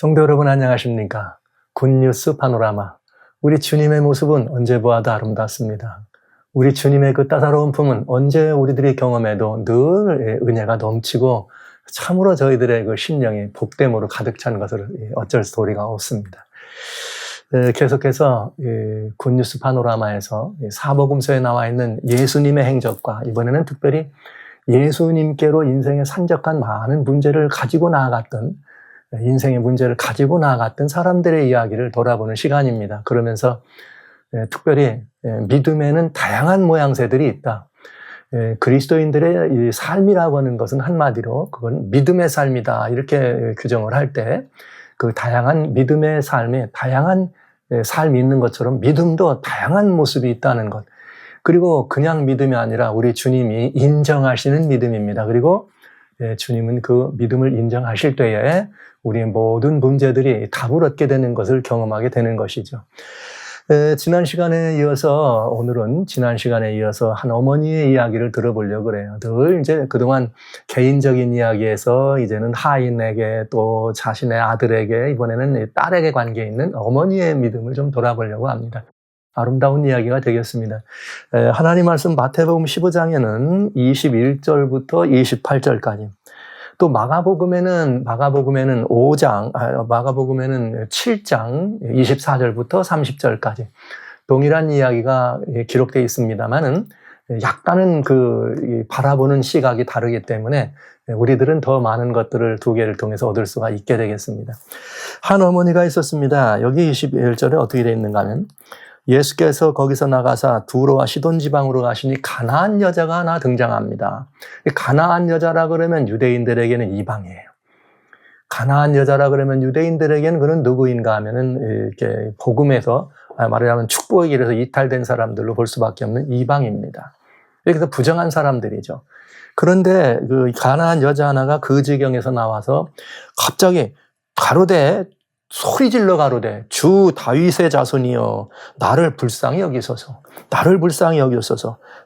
성도 여러분 안녕하십니까? 굿뉴스 파노라마. 우리 주님의 모습은 언제 보아도 아름답습니다. 우리 주님의 그 따사로운 품은 언제 우리들이 경험해도 늘 은혜가 넘치고 참으로 저희들의 그 심령이 복됨으로 가득 찬 것을 어쩔 도리가 없습니다. 계속해서 굿뉴스 파노라마에서 사복음서에 나와 있는 예수님의 행적과 이번에는 특별히 예수님께로 인생의 산적한 많은 문제를 가지고 나아갔던 인생의 문제를 가지고 나아갔던 사람들의 이야기를 돌아보는 시간입니다. 그러면서 특별히 믿음에는 다양한 모양새들이 있다. 그리스도인들의 이 삶이라고 하는 것은 한마디로 그건 믿음의 삶이다. 이렇게 규정을 할 때 그 다양한 믿음의 삶에 다양한 삶이 있는 것처럼 믿음도 다양한 모습이 있다는 것. 그리고 그냥 믿음이 아니라 우리 주님이 인정하시는 믿음입니다. 그리고 주님은 그 믿음을 인정하실 때에 우리의 모든 문제들이 답을 얻게 되는 것을 경험하게 되는 것이죠. 지난 시간에 이어서 오늘은 지난 시간에 이어서 한 어머니의 이야기를 들어보려고 그래요. 늘 이제 그동안 개인적인 이야기에서 이제는 하인에게 또 자신의 아들에게 이번에는 딸에게 관계 있는 어머니의 믿음을 좀 돌아보려고 합니다. 아름다운 이야기가 되겠습니다. 하나님 말씀 마태복음 15장에는 21절부터 28절까지 또 마가복음에는 7장 24절부터 30절까지 동일한 이야기가 기록되어 있습니다만은 약간은 그 바라보는 시각이 다르기 때문에 우리들은 더 많은 것들을 두 개를 통해서 얻을 수가 있게 되겠습니다. 한 어머니가 있었습니다. 여기 21절에 어떻게 되어 있는가 하면 예수께서 거기서 나가사 두로와 시돈 지방으로 가시니 가나안 여자가 하나 등장합니다. 가나안 여자라 그러면 유대인들에게는 이방이에요. 가나안 여자라 그러면 유대인들에게는 그는 누구인가 하면은 이렇게 복음에서 말하자면 축복의 길에서 이탈된 사람들로 볼 수밖에 없는 이방입니다. 그래서 부정한 사람들이죠. 그런데 그 가나안 여자 하나가 그 지경에서 나와서 갑자기 가로되 소리질러 가로되 주 다윗의 자손이여 나를 불쌍히 여기소서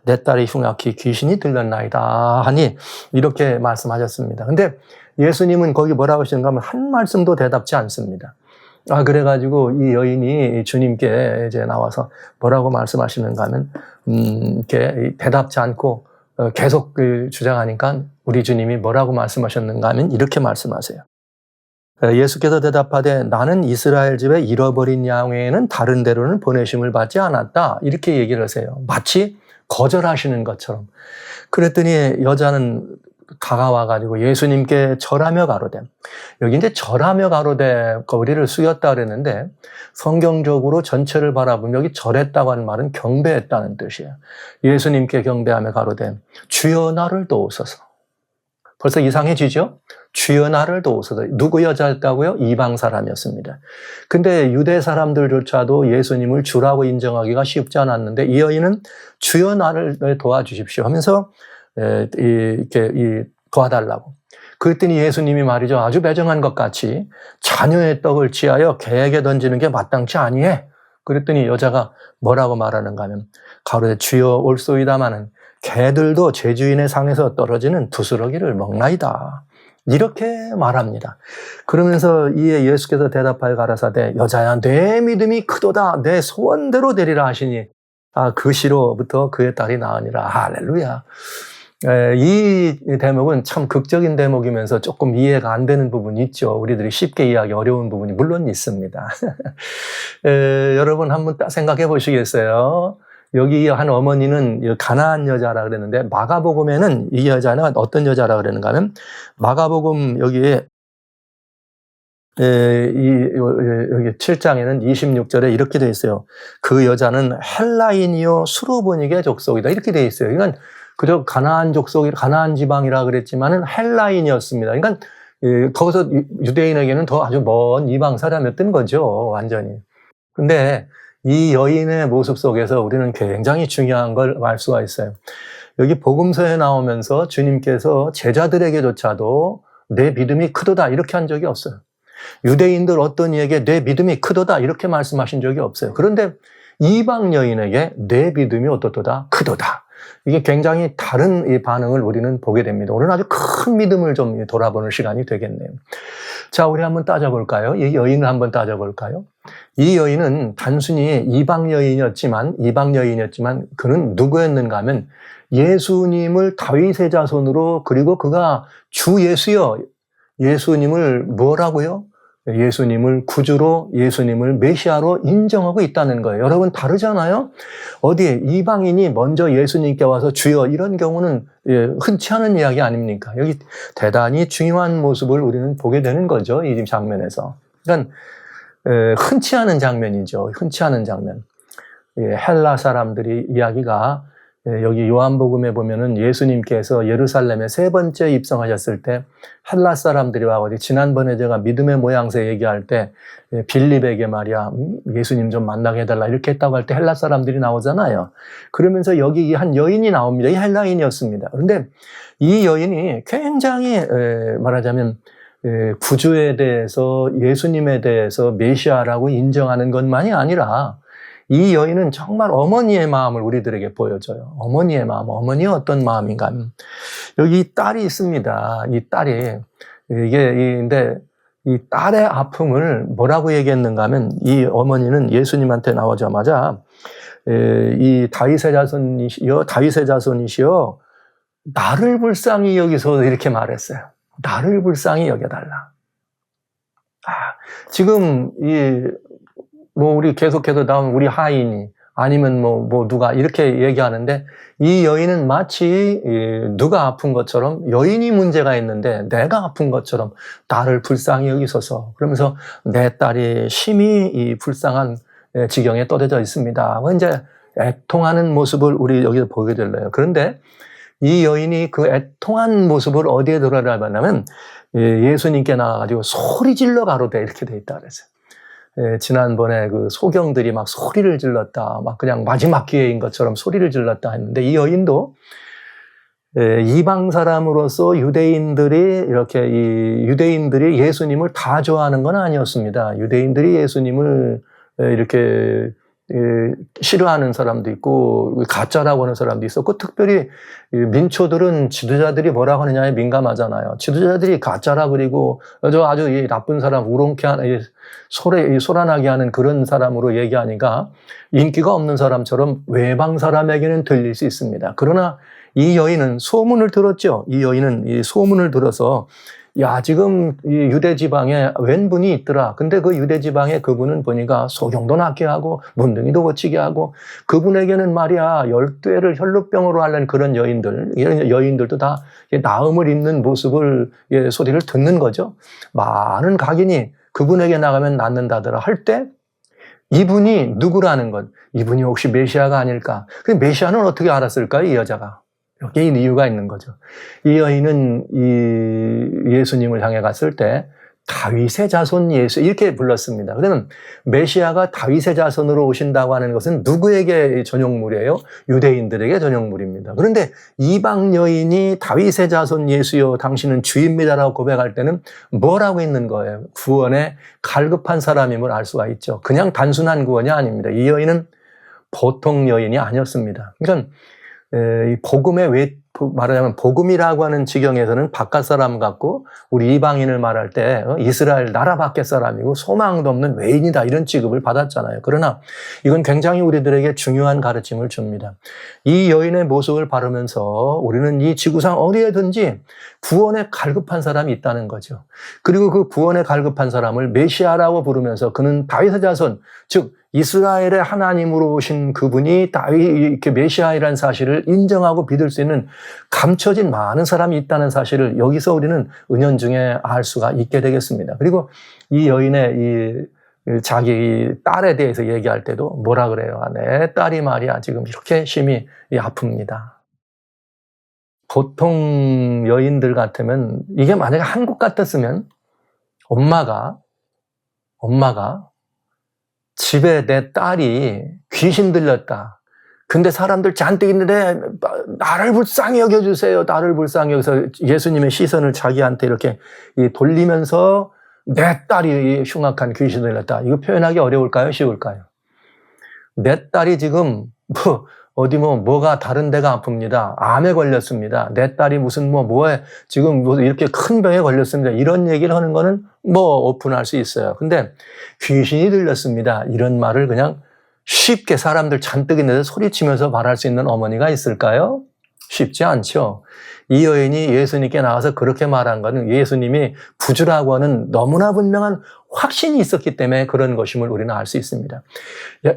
내 딸이 흉악히 귀신이 들렸나이다 하니 이렇게 말씀하셨습니다. 근데 예수님은 거기 뭐라고 하시는가 하면 한 말씀도 대답지 않습니다. 그래가지고 이 여인이 주님께 이제 나와서 뭐라고 말씀하시는가 하면 이렇게 대답지 않고 계속 주장하니까 우리 주님이 뭐라고 말씀하셨는가 하면 이렇게 말씀하세요. 예수께서 대답하되 나는 이스라엘 집에 잃어버린 양 외에는 다른 데로는 보내심을 받지 않았다. 이렇게 얘기를 하세요. 마치 거절하시는 것처럼. 그랬더니 여자는 다가와가지고 예수님께 절하며 가로되, 여기 이제 절하며 가로되 거리를 숙였다 그랬는데 성경적으로 전체를 바라보면 여기 절했다고 하는 말은 경배했다는 뜻이에요. 예수님께 경배하며 가로되 주여 나를 도우소서. 벌써 이상해지죠? 주여 나를 도우소서. 누구 여자였다고요? 이방 사람이었습니다. 근데 유대 사람들조차도 예수님을 주라고 인정하기가 쉽지 않았는데 이 여인은 주여 나를 도와주십시오 하면서 이렇게 도와달라고. 그랬더니 예수님이 말이죠. 아주 배정한 것 같이 자녀의 떡을 취하여 개에게 던지는 게 마땅치 아니해. 그랬더니 여자가 뭐라고 말하는가 하면 가로되 주여 올소이다마는 개들도 제 주인의 상에서 떨어지는 두스러기를 먹나이다. 이렇게 말합니다. 그러면서 이에 예수께서 대답하여 가라사대 여자야 내 믿음이 크도다 내 소원대로 되리라 하시니 그 시로부터 그의 딸이 나으니라. 할렐루야. 이 대목은 참 극적인 대목이면서 조금 이해가 안 되는 부분이 있죠. 우리들이 쉽게 이해하기 어려운 부분이 물론 있습니다. 여러분 한번 생각해 보시겠어요? 여기 한 어머니는 가나안 여자라 그랬는데 마가복음에는 이 여자는 어떤 여자라 그랬는가 하면 마가복음 여기에 여기 7장에는 26절에 이렇게 되어 있어요. 그 여자는 헬라인이요 수로보니게 족속이다 이렇게 되어 있어요. 그러니까 그저 가나안 족속이 가나안 지방이라 그랬지만은 헬라인이었습니다. 그러니까 거기서 유대인에게는 더 아주 먼 이방 사람이었던 거죠, 완전히. 근데 이 여인의 모습 속에서 우리는 굉장히 중요한 걸 알 수가 있어요. 여기 복음서에 나오면서 주님께서 제자들에게조차도 내 믿음이 크도다 이렇게 한 적이 없어요. 유대인들 어떤 이에게 내 믿음이 크도다 이렇게 말씀하신 적이 없어요. 그런데 이방 여인에게 내 믿음이 어떻도다 크도다. 이게 굉장히 다른 이 반응을 우리는 보게 됩니다. 오늘 아주 큰 믿음을 좀 돌아보는 시간이 되겠네요. 자, 우리 한번 따져볼까요? 이 여인을 한번 따져볼까요? 이 여인은 단순히 이방 여인이었지만 그는 누구였는가 하면 예수님을 다윗의 자손으로, 그리고 그가 주 예수여, 예수님을 뭐라고요? 예수님을 구주로, 예수님을 메시아로 인정하고 있다는 거예요. 여러분, 다르잖아요? 어디에 이방인이 먼저 예수님께 와서 주여, 이런 경우는 흔치 않은 이야기 아닙니까? 여기 대단히 중요한 모습을 우리는 보게 되는 거죠. 이 장면에서. 그러니까 흔치 않은 장면이죠. 흔치 않은 장면. 헬라 사람들이 이야기가, 여기 요한복음에 보면은 예수님께서 예루살렘에 3번째 입성하셨을 때 헬라 사람들이 와가지고, 지난번에 제가 믿음의 모양새 얘기할 때 빌립에게 말이야, 예수님 좀 만나게 해달라 이렇게 했다고 할 때 헬라 사람들이 나오잖아요. 그러면서 여기 한 여인이 나옵니다. 이 헬라인이었습니다. 그런데 이 여인이 굉장히 말하자면 구주에 대해서, 예수님에 대해서 메시아라고 인정하는 것만이 아니라 이 여인은 정말 어머니의 마음을 우리들에게 보여줘요. 어머니의 마음, 어머니의 어떤 마음인가. 여기 딸이 있습니다. 이 딸이, 근데 이 딸의 아픔을 뭐라고 얘기했는가 하면, 이 어머니는 예수님한테 나오자마자, 이 다윗의 자손이시여, 나를 불쌍히 여기서 이렇게 말했어요. 나를 불쌍히 여겨달라. 지금 우리 계속해서 나오는 우리 하인이, 아니면 누가 이렇게 얘기하는데, 이 여인은 마치 누가 아픈 것처럼, 여인이 문제가 있는데 내가 아픈 것처럼 나를 불쌍히 여기소서, 그러면서 내 딸이 심히 이 불쌍한 지경에 떨어져 있습니다. 이제 애통하는 모습을 우리 여기서 보게 될래요. 그런데 이 여인이 그 애통한 모습을 어디에 드러내냐면, 예수님께 나와가지고 소리 질러 가로되, 이렇게 돼 있다 그랬어요. 지난번에 그 소경들이 막 소리를 질렀다, 막 그냥 마지막 기회인 것처럼 소리를 질렀다 했는데, 이 여인도 이방 사람으로서 유대인들이 예수님을 다 좋아하는 건 아니었습니다. 유대인들이 예수님을 이렇게 싫어하는 사람도 있고 가짜라고 하는 사람도 있었고, 특별히 민초들은 지도자들이 뭐라고 하느냐에 민감하잖아요. 지도자들이 가짜라, 그리고 아주 나쁜 사람, 우롱케 하는, 소란하게 하는 그런 사람으로 얘기하니까 인기가 없는 사람처럼 외방 사람에게는 들릴 수 있습니다. 그러나 이 여인은 소문을 들었죠. 이 여인은 이 소문을 들어서, 야, 지금 이 유대 지방에 웬 분이 있더라. 근데 그 유대 지방에 그분은 보니까 소경도 낫게 하고 문둥이도 고치게 하고, 그분에게는 말이야 12회를 혈루병으로 앓는 그런 여인들, 이런 여인들도 다 나음을 입는 모습을, 소리를 듣는 거죠. 많은 각인이 그분에게 나가면 낫는다더라 할 때, 이분이 누구라는 것, 이분이 혹시 메시아가 아닐까. 근데 메시아는 어떻게 알았을까요, 이 여자가? 여기에 이유가 있는 거죠. 이 여인은 이 예수님을 향해 갔을 때 다윗의 자손 예수, 이렇게 불렀습니다. 그러면 메시아가 다윗의 자손으로 오신다고 하는 것은 누구에게 전용물이에요? 유대인들에게 전용물입니다. 그런데 이방 여인이 다윗의 자손 예수여, 당신은 주입니다라고 고백할 때는 뭐라고 있는 거예요? 구원에 갈급한 사람임을 알 수가 있죠. 그냥 단순한 구원이 아닙니다. 이 여인은 보통 여인이 아니었습니다. 그러니까 이 말하자면 복음이라고 하는 지경에서는 바깥 사람 같고, 우리 이방인을 말할 때 이스라엘 나라 밖의 사람이고 소망도 없는 외인이다, 이런 취급을 받았잖아요. 그러나 이건 굉장히 우리들에게 중요한 가르침을 줍니다. 이 여인의 모습을 바르면서 우리는 이 지구상 어디에든지 구원에 갈급한 사람이 있다는 거죠. 그리고 그 구원에 갈급한 사람을 메시아라고 부르면서, 그는 다윗의 자손, 즉 이스라엘의 하나님으로 오신 그분이 이렇게 메시아이라는 사실을 인정하고 믿을 수 있는 감춰진 많은 사람이 있다는 사실을 여기서 우리는 은연중에 알 수가 있게 되겠습니다. 그리고 이 여인의 자기 딸에 대해서 얘기할 때도 뭐라 그래요? 내 딸이 말이야 지금 이렇게 심히 아픕니다. 보통 여인들 같으면, 이게 만약에 한국 같았으면 엄마가 집에 내 딸이 귀신 들렸다, 근데 사람들 잔뜩 있는데 나를 불쌍히 여겨주세요, 나를 불쌍히 여겨서 예수님의 시선을 자기한테 이렇게 돌리면서 내 딸이 흉악한 귀신 들렸다, 이거 표현하기 어려울까요? 쉬울까요? 내 딸이 지금 어디 뭐가 다른 데가 아픕니다. 암에 걸렸습니다. 내 딸이 무슨 뭐에 지금 이렇게 큰 병에 걸렸습니다. 이런 얘기를 하는 거는 오픈할 수 있어요. 근데 귀신이 들렸습니다. 이런 말을 그냥 쉽게 사람들 잔뜩 있는데 소리치면서 말할 수 있는 어머니가 있을까요? 쉽지 않죠. 이 여인이 예수님께 나와서 그렇게 말한 것은 예수님이 구주라고 하는 너무나 분명한 확신이 있었기 때문에 그런 것임을 우리는 알 수 있습니다.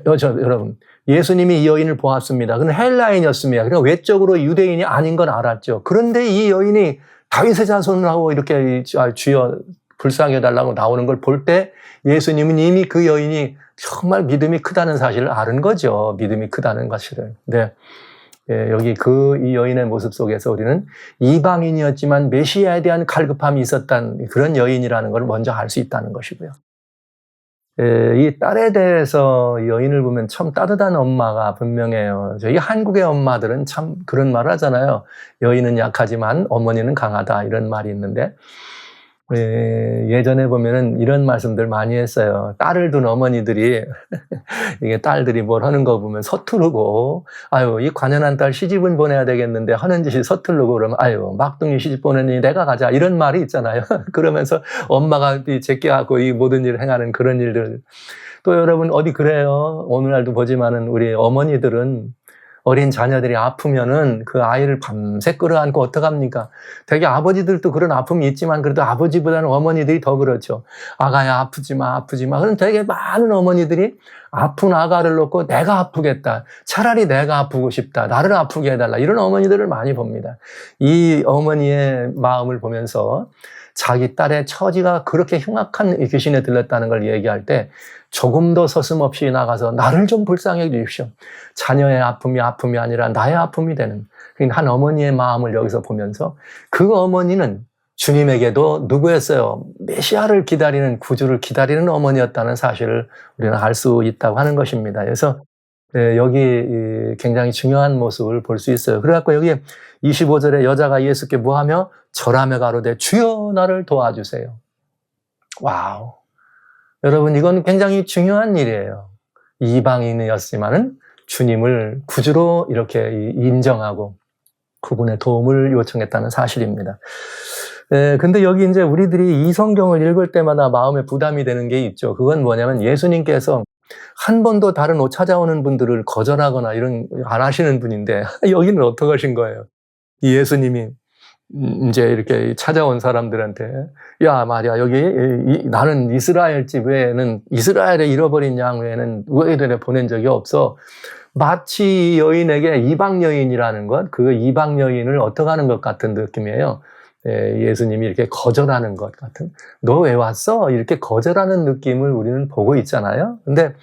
여러분, 예수님이 이 여인을 보았습니다. 그는 헬라인이었습니다. 그러니까 외적으로 유대인이 아닌 건 알았죠. 그런데 이 여인이 다윗의 자손을 하고 이렇게 주여 불쌍히 해달라고 나오는 걸 볼 때 예수님은 이미 그 여인이 정말 믿음이 크다는 사실을 아는 거죠. 믿음이 크다는 사실을. 네. 여기 이 여인의 모습 속에서 우리는 이방인이었지만 메시아에 대한 갈급함이 있었던 그런 여인이라는 걸 먼저 알 수 있다는 것이고요. 이 딸에 대해서 여인을 보면 참 따뜻한 엄마가 분명해요. 저희 한국의 엄마들은 참 그런 말을 하잖아요. 여인은 약하지만 어머니는 강하다 이런 말이 있는데 예전에 보면은 이런 말씀들 많이 했어요. 딸을 둔 어머니들이 이게 딸들이 뭘 하는 거 보면 서투르고 이 관연한 딸 시집은 보내야 되겠는데 하는 짓이 서투르고 그러면 막둥이 시집 보내니 내가 가자 이런 말이 있잖아요. 그러면서 엄마가 제껴갖고 이 모든 일을 행하는 그런 일들. 또 여러분 어디 그래요. 오늘날도 보지만은 우리 어머니들은 어린 자녀들이 아프면은 그 아이를 밤새 끌어안고 어떡합니까? 되게 아버지들도 그런 아픔이 있지만 그래도 아버지보다는 어머니들이 더 그렇죠. 아가야 아프지 마, 아프지 마. 그럼 되게 많은 어머니들이 아픈 아가를 놓고 내가 아프겠다. 차라리 내가 아프고 싶다. 나를 아프게 해달라. 이런 어머니들을 많이 봅니다. 이 어머니의 마음을 보면서 자기 딸의 처지가 그렇게 흉악한 귀신에 들렸다는 걸 얘기할 때 조금 더 서슴없이 나가서 나를 좀 불쌍해 주십시오. 자녀의 아픔이 아니라 나의 아픔이 되는 한 어머니의 마음을 여기서 보면서 그 어머니는 주님에게도 누구였어요? 메시아를 기다리는 구주를 기다리는 어머니였다는 사실을 우리는 알 수 있다고 하는 것입니다. 그래서 여기 굉장히 중요한 모습을 볼 수 있어요. 그래갖고 여기 25절에 여자가 예수께 뭐하며 절하며 가로되 주여 나를 도와주세요. 와우. 여러분 이건 굉장히 중요한 일이에요. 이방인이었지만은 주님을 구주로 이렇게 인정하고 그분의 도움을 요청했다는 사실입니다. 근데 여기 이제 우리들이 이 성경을 읽을 때마다 마음에 부담이 되는 게 있죠. 그건 뭐냐면 예수님께서 한 번도 다른 옷 찾아오는 분들을 거절하거나 안 하시는 분인데 여기는 어떻게 하신 거예요? 이 예수님이 이제 이렇게 찾아온 사람들한테 야 말이야 여기 나는 이스라엘 집 외에는 이스라엘에 잃어버린 양 외에는 의뢰를 보낸 적이 없어. 마치 여인에게 이방 여인이라는 것, 그 이방 여인을 어떻게 하는 것 같은 느낌이에요. 예수님이 이렇게 거절하는 것 같은, 너 왜 왔어? 이렇게 거절하는 느낌을 우리는 보고 있잖아요. 근데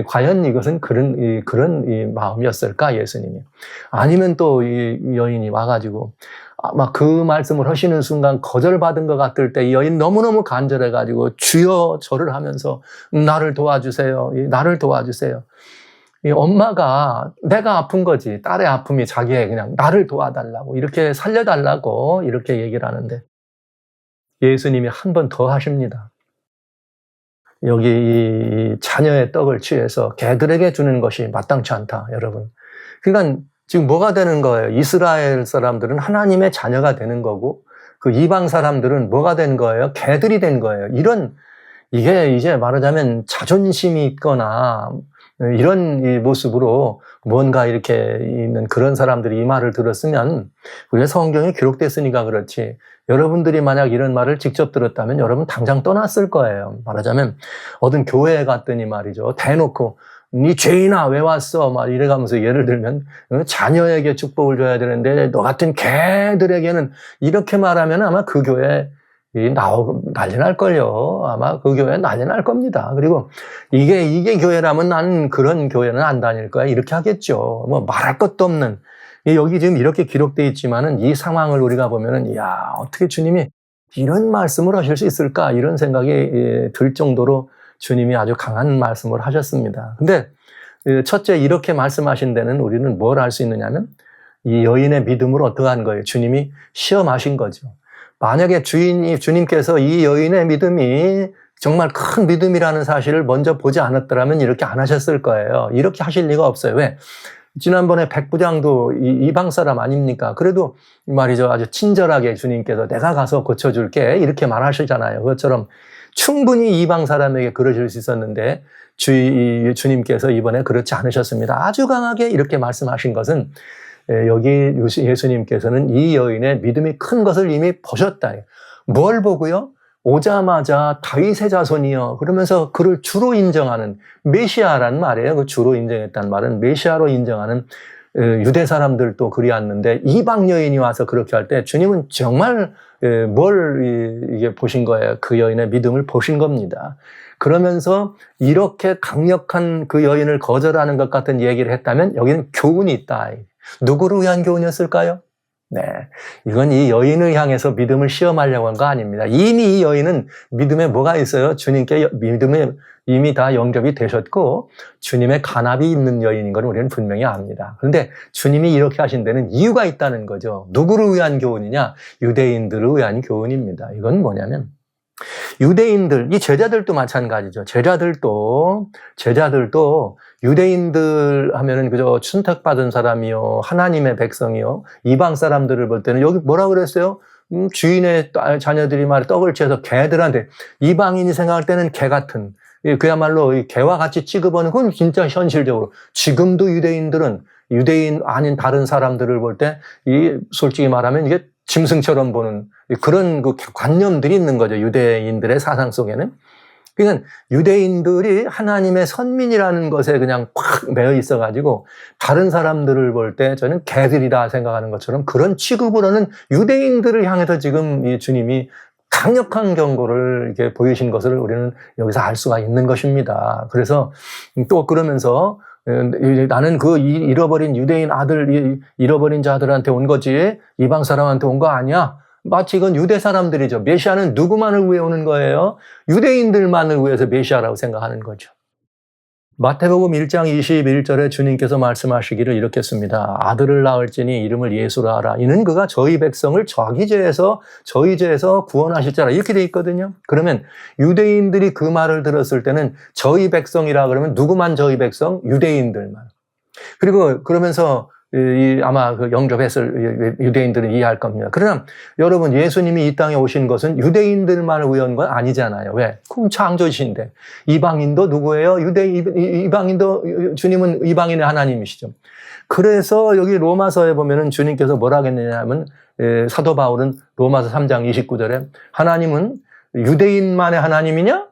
과연 이것은 그런 마음이었을까, 예수님이? 아니면 또 이 여인이 와가지고 막 그 말씀을 하시는 순간 거절받은 것 같을 때 이 여인 너무너무 간절해가지고 주여 절을 하면서 나를 도와주세요. 나를 도와주세요. 이 엄마가 내가 아픈 거지. 딸의 아픔이 자기의 그냥 나를 도와달라고 이렇게 살려달라고 이렇게 얘기를 하는데 예수님이 한 번 더 하십니다. 여기 이 자녀의 떡을 취해서 개들에게 주는 것이 마땅치 않다, 여러분. 그러니까 지금 뭐가 되는 거예요? 이스라엘 사람들은 하나님의 자녀가 되는 거고 그 이방 사람들은 뭐가 된 거예요? 개들이 된 거예요. 이게 이제 말하자면 자존심이 있거나 이런 이 모습으로 뭔가 이렇게 있는 그런 사람들이 이 말을 들었으면 우리가 성경에 기록됐으니까 그렇지 여러분들이 만약 이런 말을 직접 들었다면 여러분 당장 떠났을 거예요. 말하자면 어떤 교회에 갔더니 말이죠. 대놓고 니 죄인아 왜 왔어? 막 이래가면서 예를 들면 자녀에게 축복을 줘야 되는데 너 같은 개들에게는 이렇게 말하면 아마 그 교회 난리 날걸요. 아마 그 교회 난리 날 겁니다. 그리고 이게 교회라면 나는 그런 교회는 안 다닐 거야. 이렇게 하겠죠. 뭐 말할 것도 없는. 여기 지금 이렇게 기록되어 있지만은 이 상황을 우리가 보면은, 이야, 어떻게 주님이 이런 말씀을 하실 수 있을까? 이런 생각이 들 정도로 주님이 아주 강한 말씀을 하셨습니다. 근데 첫째 이렇게 말씀하신 데는 우리는 뭘 알 수 있느냐면 이 여인의 믿음을 어떻게 한 거예요? 주님이 시험하신 거죠. 만약에 주님께서 이 여인의 믿음이 정말 큰 믿음이라는 사실을 먼저 보지 않았더라면 이렇게 안 하셨을 거예요. 이렇게 하실 리가 없어요. 왜? 지난번에 백부장도 이방 사람 아닙니까? 그래도 말이죠. 아주 친절하게 주님께서 내가 가서 고쳐줄게. 이렇게 말하시잖아요. 그것처럼 충분히 이방 사람에게 그러실 수 있었는데 주님께서 이번에 그렇지 않으셨습니다. 아주 강하게 이렇게 말씀하신 것은 여기 예수님께서는 이 여인의 믿음이 큰 것을 이미 보셨다. 뭘 보고요? 오자마자 다윗의 자손이요. 그러면서 그를 주로 인정하는 메시아란 말이에요. 그 주로 인정했단 말은 메시아로 인정하는 유대 사람들도 그리웠는데 이방 여인이 와서 그렇게 할 때 주님은 정말 뭘 이게 보신 거예요. 그 여인의 믿음을 보신 겁니다. 그러면서 이렇게 강력한 그 여인을 거절하는 것 같은 얘기를 했다면 여기는 교훈이 있다. 누구를 위한 교훈이었을까요? 네. 이건 이 여인을 향해서 믿음을 시험하려고 한 거 아닙니다. 이미 이 여인은 믿음에 뭐가 있어요? 주님께 믿음에 이미 다 영접이 되셨고 주님의 간압이 있는 여인인 걸 우리는 분명히 압니다. 그런데 주님이 이렇게 하신 데는 이유가 있다는 거죠. 누구를 위한 교훈이냐? 유대인들을 위한 교훈입니다. 이건 뭐냐면 유대인들, 이 제자들도 마찬가지죠. 제자들도 유대인들 하면은 그저 선택받은 사람이요, 하나님의 백성이요, 이방 사람들을 볼 때는 여기 뭐라 그랬어요? 주인의 자녀들이 말에 떡을 취해서 개들한테, 이방인이 생각할 때는 개 같은, 그야말로 개와 같이 취급하는 건 진짜 현실적으로. 지금도 유대인들은 유대인 아닌 다른 사람들을 볼 때, 솔직히 말하면 이게 짐승처럼 보는 그런 그 관념들이 있는 거죠. 유대인들의 사상 속에는. 그러니까 유대인들이 하나님의 선민이라는 것에 그냥 꽉 매여 있어가지고 다른 사람들을 볼 때 저는 개들이다 생각하는 것처럼 그런 취급으로는 유대인들을 향해서 지금 이 주님이 강력한 경고를 이렇게 보이신 것을 우리는 여기서 알 수가 있는 것입니다. 그래서 또 그러면서 나는 그 잃어버린 유대인 아들, 잃어버린 자들한테 온 거지 이방 사람한테 온 거 아니야. 마치 이건 유대 사람들이죠. 메시아는 누구만을 위해 오는 거예요? 유대인들만을 위해서 메시아라고 생각하는 거죠. 마태복음 1장 21절에 주님께서 말씀하시기를 이렇게 했습니다. 아들을 낳을지니 이름을 예수라 하라. 이는 그가 저희 백성을 저희 죄에서 구원하실 자라. 이렇게 돼 있거든요. 그러면 유대인들이 그 말을 들었을 때는 저희 백성이라 그러면 누구만 저희 백성? 유대인들만. 그리고 그러면서 아마 그 영접했을 유대인들은 이해할 겁니다. 그러나 여러분, 예수님이 이 땅에 오신 것은 유대인들만을 위한 건 아니잖아요. 왜? 그럼 창조주신데. 이방인도 누구예요? 이방인도, 주님은 이방인의 하나님이시죠. 그래서 여기 로마서에 보면은 주님께서 뭐라 했느냐면, 사도 바울은 로마서 3장 29절에 하나님은 유대인만의 하나님이냐?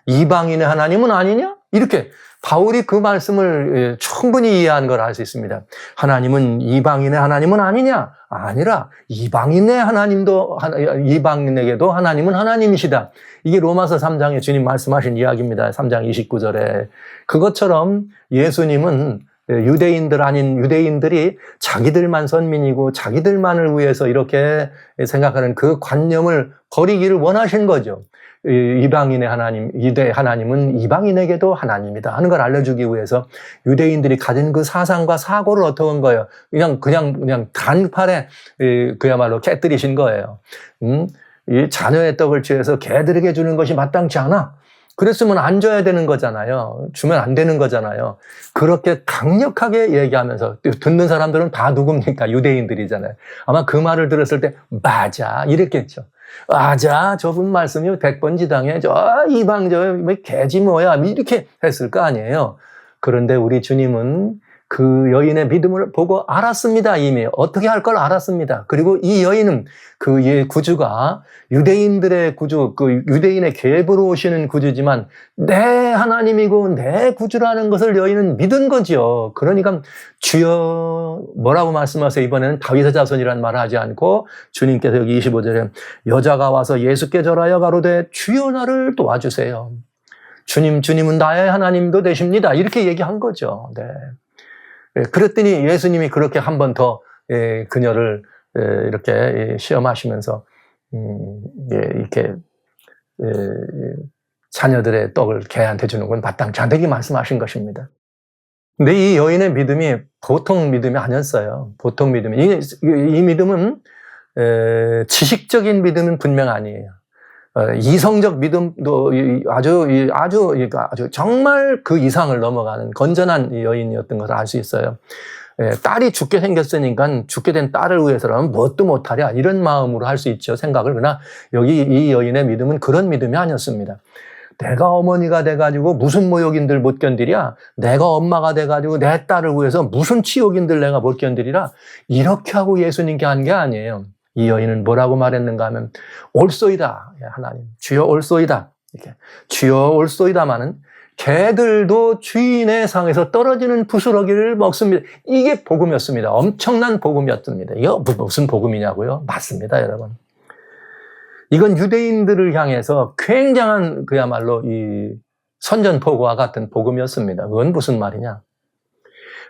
이방인의 하나님은 아니냐? 이렇게 바울이 그 말씀을 충분히 이해한 걸 알 수 있습니다. 하나님은 이방인의 하나님은 아니냐? 아니라 이방인의 하나님도, 이방인에게도 하나님은 하나님이시다. 이게 로마서 3장에 주님 말씀하신 이야기입니다. 3장 29절에. 그것처럼 예수님은 유대인들 아닌 유대인들이 자기들만 선민이고 자기들만을 위해서 이렇게 생각하는 그 관념을 버리기를 원하신 거죠. 이방인의 하나님, 유대 하나님은 이방인에게도 하나님이다 하는 걸 알려주기 위해서 유대인들이 가진 그 사상과 사고를 어떻게 한 거예요? 그냥 단팔에 그야말로 깨뜨리신 거예요. 이 자녀의 떡을 취해서 개들에게 주는 것이 마땅치 않아. 그랬으면 안 줘야 되는 거잖아요. 주면 안 되는 거잖아요. 그렇게 강력하게 얘기하면서 듣는 사람들은 다 누굽니까? 유대인들이잖아요. 아마 그 말을 들었을 때 맞아 이랬겠죠. 맞아, 저분 말씀이 100번 지당해. 이방 개지 뭐야 이렇게 했을 거 아니에요. 그런데 우리 주님은 그 여인의 믿음을 보고 알았습니다. 이미 어떻게 할 걸 알았습니다. 그리고 이 여인은 그 구주가 유대인들의 구주, 그 유대인의 계보로 오시는 구주지만 내 하나님이고 내 구주라는 것을 여인은 믿은 거죠. 그러니까 주여 뭐라고 말씀하세요? 이번에는 다윗의 자손이라는 말을 하지 않고 주님께서 여기 25절에 여자가 와서 예수께 절하여 가로되 주여 나를 도와주세요. 주님은 나의 하나님도 되십니다. 이렇게 얘기한 거죠. 네. 그랬더니 예수님이 그렇게 한 번 더 그녀를 이렇게 시험하시면서 이렇게 자녀들의 떡을 개한테 주는 건 마땅치 않다고 말씀하신 것입니다. 근데 이 여인의 믿음이 보통 믿음이 아니었어요. 보통 믿음이. 이 믿음은 지식적인 믿음은 분명 아니에요. 이성적 믿음도 아주 정말 그 이상을 넘어가는 건전한 여인이었던 것을 알 수 있어요. 딸이 죽게 생겼으니까 죽게 된 딸을 위해서라면 뭣도 못하랴 이런 마음으로 할 수 있죠, 생각을. 그러나 여기 이 여인의 믿음은 그런 믿음이 아니었습니다. 내가 어머니가 돼가지고 무슨 모욕인들 못 견디랴, 내가 엄마가 돼가지고 내 딸을 위해서 무슨 치욕인들 내가 못 견디리라, 이렇게 하고 예수님께 한 게 아니에요. 이 여인은 뭐라고 말했는가 하면 올소이다, 하나님 주여 올소이다, 이렇게 주여 올소이다마는 개들도 주인의 상에서 떨어지는 부스러기를 먹습니다. 이게 복음이었습니다. 엄청난 복음이었습니다. 이게 무슨 복음이냐고요? 맞습니다, 여러분. 이건 유대인들을 향해서 굉장한 그야말로 이 선전포고와 같은 복음이었습니다. 그건 무슨 말이냐?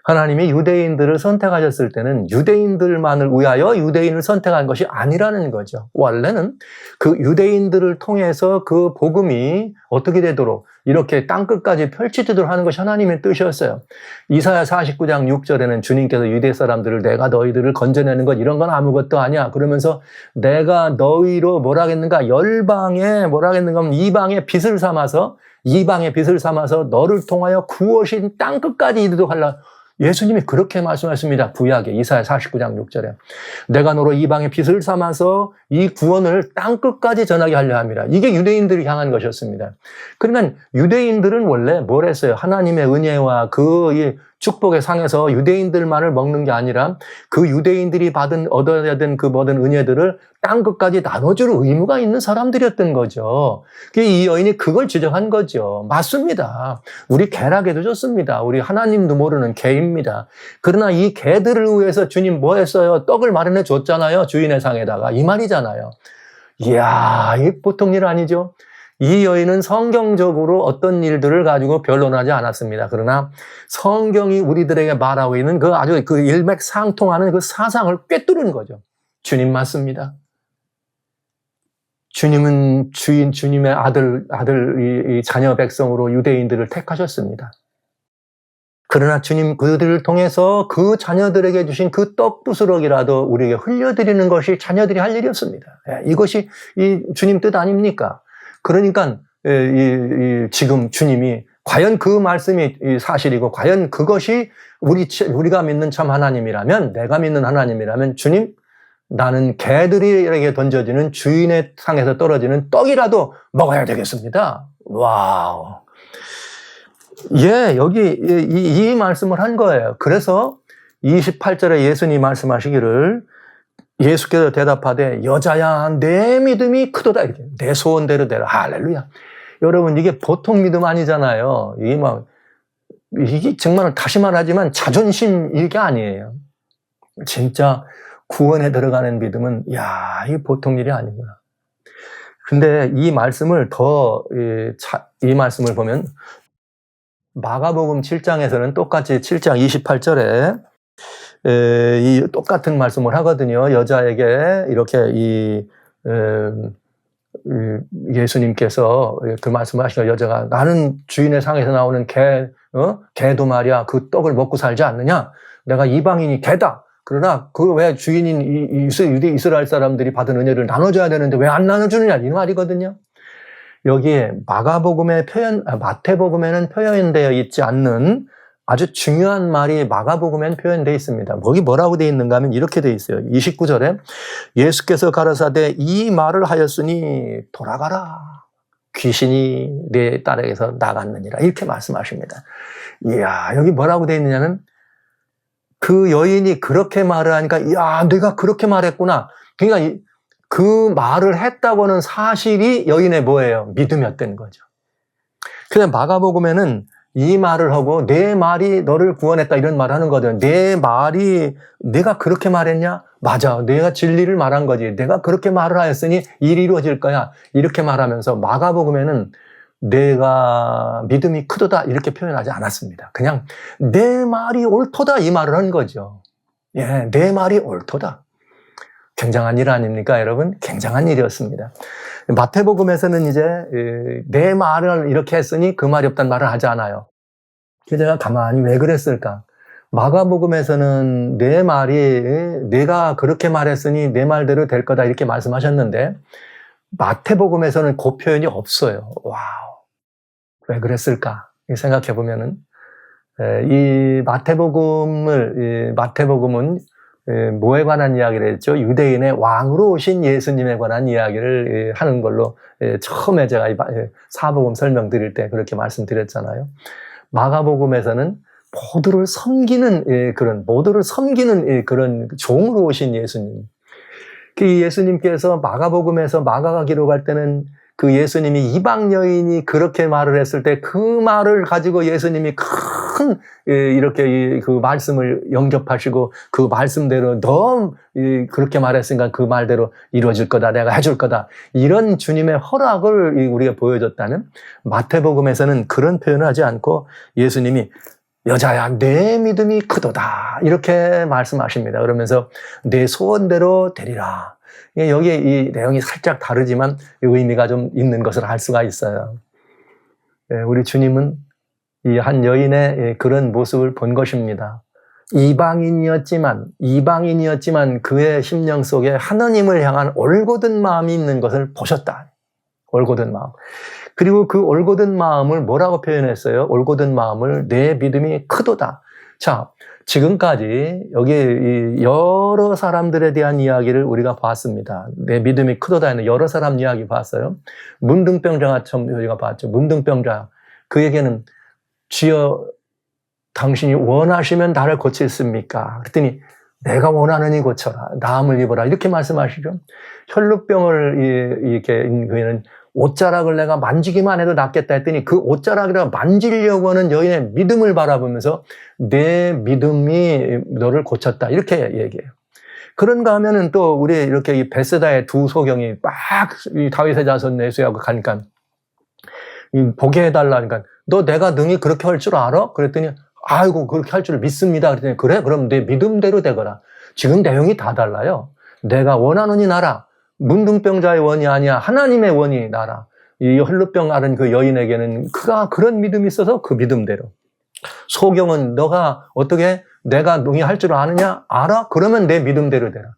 하나님이 유대인들을 선택하셨을 때는 유대인들만을 위하여 유대인을 선택한 것이 아니라는 거죠. 원래는 그 유대인들을 통해서 그 복음이 어떻게 되도록 이렇게 땅끝까지 펼치도록 하는 것이 하나님의 뜻이었어요. 이사야 49장 6절에는 주님께서 유대 사람들을 내가 너희들을 건져내는 것 이런 건 아무것도 아니야. 그러면서 내가 너희로 뭐라겠는가, 열방에 뭐라겠는가 하면 이방의 빛을 삼아서 너를 통하여 구워신 땅끝까지 이르도록 하려. 예수님이 그렇게 말씀하셨습니다. 구약에 이사야 49장 6절에 내가 너로 이방의 빛을 삼아서 이 구원을 땅끝까지 전하게 하려 함이라. 이게 유대인들을 향한 것이었습니다. 그러니까 유대인들은 원래 뭘 했어요? 하나님의 은혜와 그 축복의 상에서 유대인들만을 먹는 게 아니라 그 유대인들이 얻어야 된 그 모든 은혜들을 땅끝까지 나눠줄 의무가 있는 사람들이었던 거죠. 이 여인이 그걸 지적한 거죠. 맞습니다. 우리 개라게도 좋습니다. 우리 하나님도 모르는 개입니다. 그러나 이 개들을 위해서 주님 뭐 했어요? 떡을 마련해 줬잖아요. 주인의 상에다가. 이 말이잖아요. 이야, 이 보통 일 아니죠. 이 여인은 성경적으로 어떤 일들을 가지고 변론하지 않았습니다. 그러나 성경이 우리들에게 말하고 있는 그 아주 그 일맥상통하는 그 사상을 꿰뚫은 거죠. 주님 맞습니다. 주님은 주님의 아들, 이 자녀 백성으로 유대인들을 택하셨습니다. 그러나 주님 그들을 통해서 그 자녀들에게 주신 그 떡부스럭이라도 우리에게 흘려드리는 것이 자녀들이 할 일이었습니다. 이것이 이 주님 뜻 아닙니까? 그러니까 지금 주님이 과연 그 말씀이 사실이고 과연 그것이 우리가 믿는 참 하나님이라면, 내가 믿는 하나님이라면 주님, 나는 개들에게 던져지는 주인의 상에서 떨어지는 떡이라도 먹어야 되겠습니다. 와우. 여기 이 말씀을 한 거예요. 그래서 28절에 예수님이 말씀하시기를 예수께서 대답하되 여자야 내 믿음이 크도다, 이렇게 내 소원대로 되라. 할렐루야. 여러분 이게 보통 믿음 아니잖아요. 이게 정말 다시 말하지만 자존심 이게 아니에요. 진짜 구원에 들어가는 믿음은 이게 보통 일이 아니구나. 근데 이 말씀을 이 말씀을 보면 마가복음 7장에서는 똑같이 7장 28절에 이 똑같은 말씀을 하거든요. 여자에게 이렇게 예수님께서 그 말씀을 하시고, 여자가 나는 주인의 상에서 나오는 개도 말이야 그 떡을 먹고 살지 않느냐? 내가 이방인이 개다. 그러나 그 왜 주인인 유대 이스라엘 사람들이 받은 은혜를 나눠줘야 되는데 왜 안 나눠주느냐, 이 말이거든요. 여기에 마태복음에는 표현되어 있지 않는 아주 중요한 말이 마가복음엔 표현되어 있습니다. 거기 뭐라고 되어 있는가 하면 이렇게 되어 있어요. 29절에 예수께서 가라사대 이 말을 하였으니 돌아가라. 귀신이 내 딸에게서 나갔느니라. 이렇게 말씀하십니다. 이야, 여기 뭐라고 되어 있느냐면 그 여인이 그렇게 말을 하니까 내가 그렇게 말했구나. 그러니까 그 말을 했다고는 사실이 여인의 뭐예요? 믿음이었던 거죠. 그냥 마가복음에는 이 말을 하고 내 말이 너를 구원했다 이런 말을 하는 거거든요. 내 말이 내가 그렇게 말했냐? 맞아. 내가 진리를 말한 거지. 내가 그렇게 말을 하였으니 일이 이루어질 거야. 이렇게 말하면서 마가복음에는 내가 믿음이 크도다 이렇게 표현하지 않았습니다. 그냥 내 말이 옳도다 이 말을 한 거죠. 내 말이 옳도다. 굉장한 일 아닙니까, 여러분? 굉장한 일이었습니다. 마태복음에서는 이제 내 말을 이렇게 했으니 그 말이 없다는 말을 하지 않아요. 그래서 제가 가만히 왜 그랬을까? 마가복음에서는 내 말이 내가 그렇게 말했으니 내 말대로 될 거다 이렇게 말씀하셨는데 마태복음에서는 그 표현이 없어요. 와우. 왜 그랬을까? 생각해 보면은 이 마태복음은 뭐에 관한 이야기를 했죠? 유대인의 왕으로 오신 예수님에 관한 이야기를 하는 걸로 처음에 제가 사복음 설명드릴 때 그렇게 말씀드렸잖아요. 마가복음에서는 모두를 섬기는 그런 종으로 오신 예수님. 그 예수님께서 마가복음에서 마가가 기록할 때는 그 예수님이 이방 여인이 그렇게 말을 했을 때 그 말을 가지고 예수님이 큰 이렇게 그 말씀을 영접하시고 그 말씀대로 너 그렇게 말했으니까 그 말대로 이루어질 거다, 내가 해줄 거다, 이런 주님의 허락을 우리가 보여줬다는, 마태복음에서는 그런 표현을 하지 않고 예수님이 여자야 내 믿음이 크도다 이렇게 말씀하십니다. 그러면서 내 소원대로 되리라. 여기에 이 내용이 살짝 다르지만 의미가 좀 있는 것을 알 수가 있어요. 우리 주님은 이 한 여인의 그런 모습을 본 것입니다. 이방인이었지만 그의 심령 속에 하나님을 향한 올곧은 마음이 있는 것을 보셨다. 올곧은 마음. 그리고 그 올곧은 마음을 뭐라고 표현했어요? 올곧은 마음을 내 믿음이 크도다. 자, 지금까지 여기 여러 사람들에 대한 이야기를 우리가 봤습니다. 내 믿음이 크도다에는 여러 사람 이야기 봤어요. 문둥병자가 우리가 봤죠. 문둥병자. 그에게는 주여 당신이 원하시면 나를 고치십니까? 그랬더니 내가 원하느니 고쳐라. 나음을 입어라. 이렇게 말씀하시죠. 혈루병을 이렇게 그는 옷자락을 내가 만지기만 해도 낫겠다 했더니 그 옷자락이라 만지려고 하는 여인의 믿음을 바라보면서 내 믿음이 너를 고쳤다. 이렇게 얘기해요. 그런가 하면은 또 우리 이렇게 이 베세다의 두 소경이 막 이 다윗의 자손 내수하고 가니까 보게 해달라 하니까 너 내가 능히 그렇게 할 줄 알아? 그랬더니 아이고 그렇게 할 줄 믿습니다. 그랬더니 그래? 그럼 내 믿음대로 되거라. 지금 내용이 다 달라요. 내가 원하노니 나라. 문둥병자의 원이 아니야. 하나님의 원이 나라. 이 혈루병 앓은 그 여인에게는 그가 그런 믿음이 있어서 그 믿음대로. 소경은 너가 어떻게 내가 능히 할 줄 아느냐? 알아? 그러면 내 믿음대로 되라.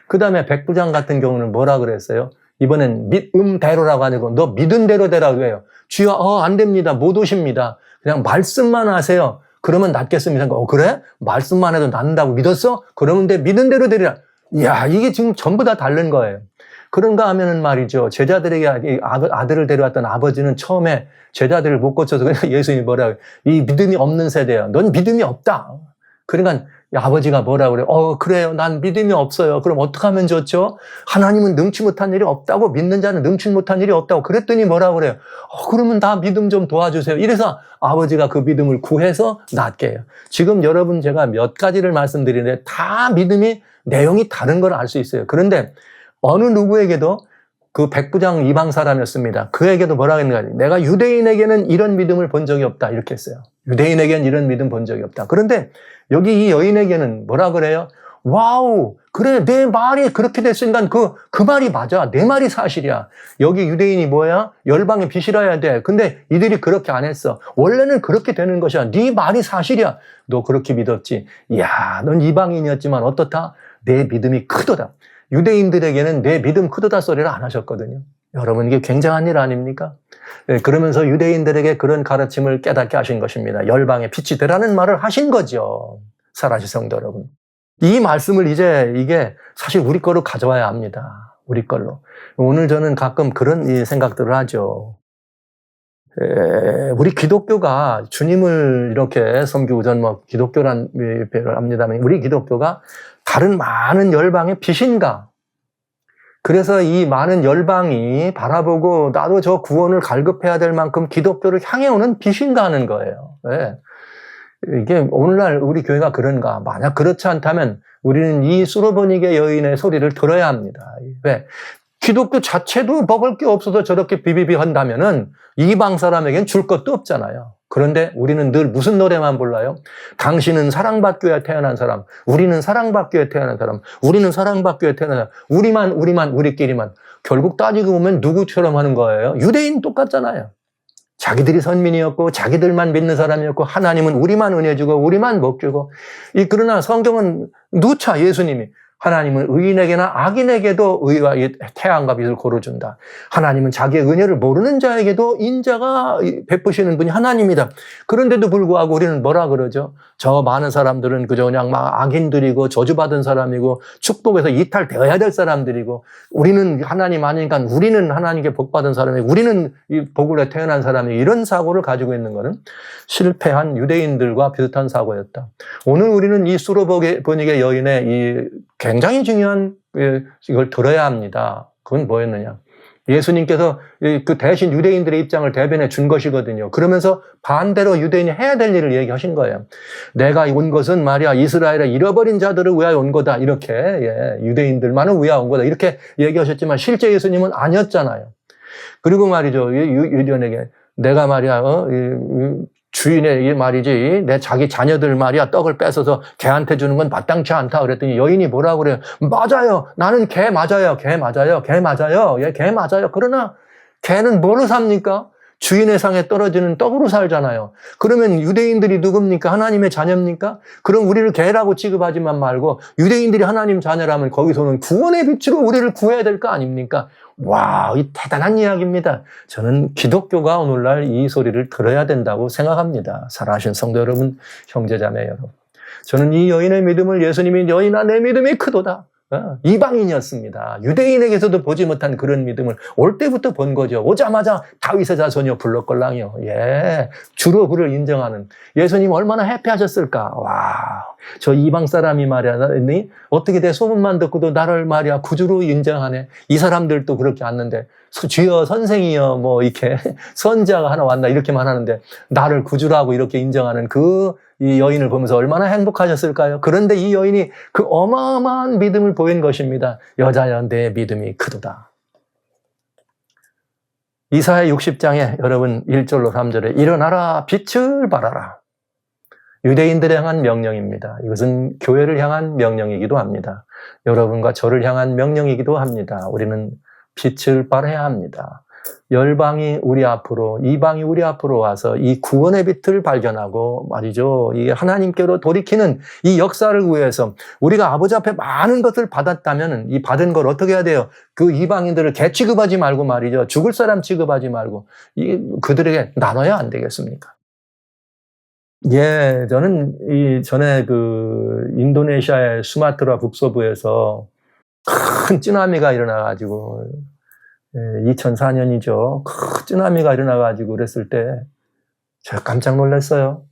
그 다음에 백부장 같은 경우는 뭐라 그랬어요? 이번엔 믿음대로라고 아니고 너 믿은 대로 되라고 해요. 주여 안 됩니다. 못 오십니다. 그냥 말씀만 하세요. 그러면 낫겠습니다. 그래? 말씀만 해도 낫는다고 믿었어? 그러면 내 믿은 대로 되리라. 이야, 이게 지금 전부 다 다른 거예요. 그런가 하면은 말이죠. 제자들에게 아들을 데려왔던 아버지는 처음에 제자들을 못 고쳐서 그러니까 예수님이 뭐라고, 이 믿음이 없는 세대야. 넌 믿음이 없다. 그러니까 아버지가 뭐라고 그래요? 그래요. 난 믿음이 없어요. 그럼 어떻게 하면 좋죠? 하나님은 능치 못한 일이 없다고, 믿는 자는 능치 못한 일이 없다고. 그랬더니 뭐라고 그래요? 그러면 나 믿음 좀 도와주세요. 이래서 아버지가 그 믿음을 구해서 낫게 해요. 지금 여러분 제가 몇 가지를 말씀드리는데 다 믿음이 내용이 다른 걸 알 수 있어요. 그런데 어느 누구에게도 그 백부장 이방 사람이었습니다. 그에게도 뭐라고 했는가? 내가 유대인에게는 이런 믿음을 본 적이 없다. 이렇게 했어요. 유대인에게는 이런 믿음 본 적이 없다. 그런데 여기 이 여인에게는 뭐라 그래요? 와우, 그래, 내 말이 그렇게 됐으니까 그 말이 맞아. 내 말이 사실이야. 여기 유대인이 뭐야? 열방에 비실어야 돼. 근데 이들이 그렇게 안 했어. 원래는 그렇게 되는 것이야. 네 말이 사실이야. 너 그렇게 믿었지. 이야, 넌 이방인이었지만 어떻다? 내 믿음이 크도다. 유대인들에게는 내 믿음 크도다 소리를 안 하셨거든요. 여러분, 이게 굉장한 일 아닙니까? 네, 그러면서 유대인들에게 그런 가르침을 깨닫게 하신 것입니다. 열방에 빛이 되라는 말을 하신 거죠. 사랑하는 성도 여러분. 이 말씀을 이게 사실 우리 거로 가져와야 합니다. 우리 걸로. 오늘 저는 가끔 그런 생각들을 하죠. 우리 기독교가 주님을 이렇게 섬기고, 전 기독교란 표현을 합니다만, 우리 기독교가 다른 많은 열방의 빛인가? 그래서 이 많은 열방이 바라보고 나도 저 구원을 갈급해야 될 만큼 기독교를 향해 오는 빛인가 하는 거예요. 네. 이게 오늘날 우리 교회가 그런가? 만약 그렇지 않다면 우리는 이 수로보니게 여인의 소리를 들어야 합니다. 왜? 기독교 자체도 먹을 게 없어서 저렇게 비비비 한다면은 이방 사람에겐 줄 것도 없잖아요. 그런데 우리는 늘 무슨 노래만 불러요? 당신은 사랑받기 위해 태어난 사람, 우리는 사랑받기 위해 태어난 사람, 우리는 사랑받기 위해 태어난 사람, 우리만, 우리끼리만. 결국 따지고 보면 누구처럼 하는 거예요? 유대인 똑같잖아요. 자기들이 선민이었고 자기들만 믿는 사람이었고 하나님은 우리만 은혜 주고 우리만 복 주고. 그러나 성경은 누차 예수님이 하나님은 의인에게나 악인에게도 의와 태양과 빛을 고르준다. 하나님은 자기의 은혜를 모르는 자에게도 인자가 베푸시는 분이 하나님이다. 그런데도 불구하고 우리는 뭐라 그러죠? 저 많은 사람들은 그저 그냥 막 악인들이고 저주받은 사람이고 축복에서 이탈되어야 될 사람들이고 우리는 하나님 아니니까 우리는 하나님께 복받은 사람이고 우리는 이 복을에 태어난 사람이 이런 사고를 가지고 있는 것은 실패한 유대인들과 비슷한 사고였다. 오늘 우리는 이 수로보닉의 여인의 이 굉장히 중요한 이걸 들어야 합니다. 그건 뭐였느냐? 예수님께서 그 대신 유대인들의 입장을 대변해 준 것이거든요. 그러면서 반대로 유대인이 해야 될 일을 얘기하신 거예요. 내가 온 것은 말이야 이스라엘의 잃어버린 자들을 위하여 온 거다. 이렇게 유대인들만을 위하여 온 거다. 이렇게 얘기하셨지만 실제 예수님은 아니었잖아요. 그리고 말이죠. 유대인에게 내가 말이야 주인의 말이지 내 자기 자녀들 말이야 떡을 뺏어서 개한테 주는 건 마땅치 않다 그랬더니 여인이 뭐라고 그래요? 맞아요. 나는 개 맞아요. 개 맞아요. 개 맞아요. 예, 개 맞아요. 그러나 개는 뭐로 삽니까? 주인의 상에 떨어지는 떡으로 살잖아요. 그러면 유대인들이 누굽니까? 하나님의 자녀입니까? 그럼 우리를 개라고 취급하지만 말고 유대인들이 하나님 자녀라면 거기서는 구원의 빛으로 우리를 구해야 될 거 아닙니까? 와, 이 대단한 이야기입니다. 저는 기독교가 오늘날 이 소리를 들어야 된다고 생각합니다. 사랑하신 성도 여러분, 형제자매 여러분. 저는 이 여인의 믿음을 예수님이 여인아 내 믿음이 크도다. 이방인이었습니다. 유대인에게서도 보지 못한 그런 믿음을 올 때부터 본 거죠. 오자마자 다윗의 자손이요 불렀걸랑이요. 예, 주로 그를 인정하는 예수님 얼마나 해피하셨을까. 와, 저 이방 사람이 말이야 어떻게 내 소문만 듣고도 나를 말이야 구주로 인정하네. 이 사람들도 그렇게 않는데 주여 선생이여 뭐 이렇게 선지자가 하나 왔나 이렇게만 하는데 나를 구주라고 이렇게 인정하는 이 여인을 보면서 얼마나 행복하셨을까요? 그런데 이 여인이 그 어마어마한 믿음을 보인 것입니다. 여자여 내 믿음이 크도다. 이사야 60장에 여러분 1절로 3절에 일어나라 빛을 발하라. 유대인들을 향한 명령입니다. 이것은 교회를 향한 명령이기도 합니다. 여러분과 저를 향한 명령이기도 합니다. 우리는 빛을 발해야 합니다. 열방이 우리 앞으로, 이방이 우리 앞으로 와서 이 구원의 빛을 발견하고 말이죠. 이 하나님께로 돌이키는 이 역사를 위해서 우리가 아버지 앞에 많은 것을 받았다면 이 받은 걸 어떻게 해야 돼요? 그 이방인들을 개 취급하지 말고 말이죠. 죽을 사람 취급하지 말고 그들에게 나눠야 안 되겠습니까? 예, 저는 전에 인도네시아의 수마트라 북서부에서 큰 쓰나미가 일어나가지고 2004년이죠. 큰 쓰나미가 일어나가지고 그랬을 때 제가 깜짝 놀랐어요.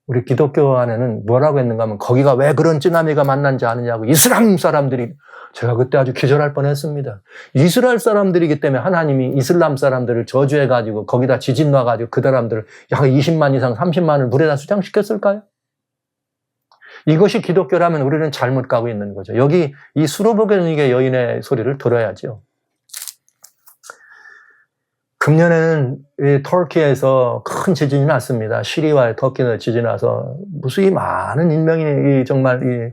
우리 기독교 안에는 뭐라고 했는가 하면 거기가 왜 그런 쓰나미가 만난지 아느냐고 이슬람 사람들이 제가 그때 아주 기절할 뻔했습니다. 이스라엘 사람들이기 때문에 하나님이 이슬람 사람들을 저주해가지고 거기다 지진 놔가지고 그 사람들을 약 20만 이상 30만을 물에다 수장시켰을까요? 이것이 기독교라면 우리는 잘못 가고 있는 거죠. 여기 이 수로보게닉의 여인의 소리를 들어야죠. 금년에는 터키에서 큰 지진이 났습니다. 시리아와 터키에 지진이 나서 무수히 많은 인명이 정말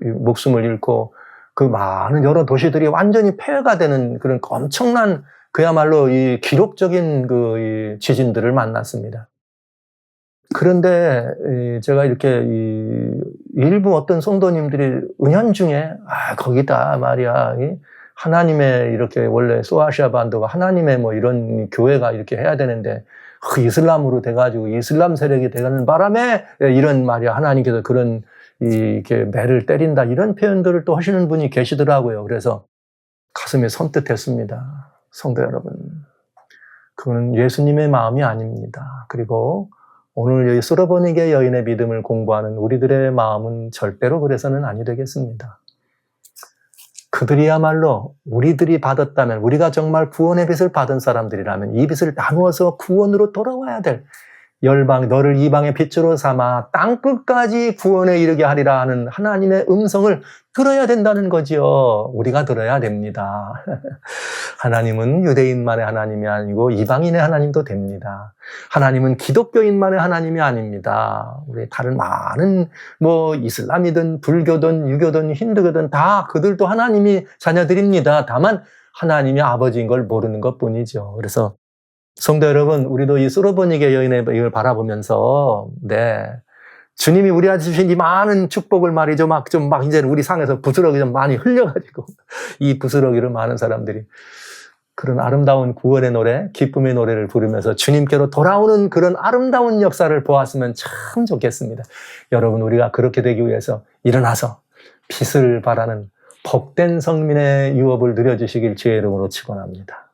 목숨을 잃고 그 많은 여러 도시들이 완전히 폐허가 되는 그런 엄청난 그야말로 이 기록적인 이 지진들을 만났습니다. 그런데 제가 이렇게 일부 어떤 성도님들이 은연중에 거기다 말이야 하나님의 이렇게 원래 소아시아 반도가 하나님의 뭐 이런 교회가 이렇게 해야 되는데 이슬람으로 돼가지고 이슬람 세력이 되는 바람에 이런 말이야 하나님께서 그런 이렇게 매를 때린다 이런 표현들을 또 하시는 분이 계시더라고요. 그래서 가슴이 선뜻했습니다. 성도 여러분, 그건 예수님의 마음이 아닙니다. 그리고 오늘 이 수로보닉의 여인의 믿음을 공부하는 우리들의 마음은 절대로 그래서는 아니 되겠습니다. 그들이야말로 우리들이 받았다면 우리가 정말 구원의 빛을 받은 사람들이라면 이 빛을 나누어서 구원으로 돌아와야 될 열방 너를 이방의 빛으로 삼아 땅끝까지 구원에 이르게 하리라 하는 하나님의 음성을 들어야 된다는 거지요. 우리가 들어야 됩니다. 하나님은 유대인만의 하나님이 아니고 이방인의 하나님도 됩니다. 하나님은 기독교인만의 하나님이 아닙니다. 우리 다른 많은 이슬람이든 불교든 유교든 힌두교든 다 그들도 하나님이 자녀들입니다. 다만 하나님이 아버지인 걸 모르는 것뿐이죠. 그래서 성도 여러분, 우리도 이 수로보닉의 여인의 이걸 바라보면서 주님이 우리한테 주신 이 많은 축복을 말이죠. 막 이제는 우리 상에서 부스러기 좀 많이 흘려가지고 이 부스러기를 많은 사람들이 그런 아름다운 구원의 노래, 기쁨의 노래를 부르면서 주님께로 돌아오는 그런 아름다운 역사를 보았으면 참 좋겠습니다. 여러분, 우리가 그렇게 되기 위해서 일어나서 빛을 발하는 복된 성민의 유업을 누려주시길 주의 이름으로 축원합니다.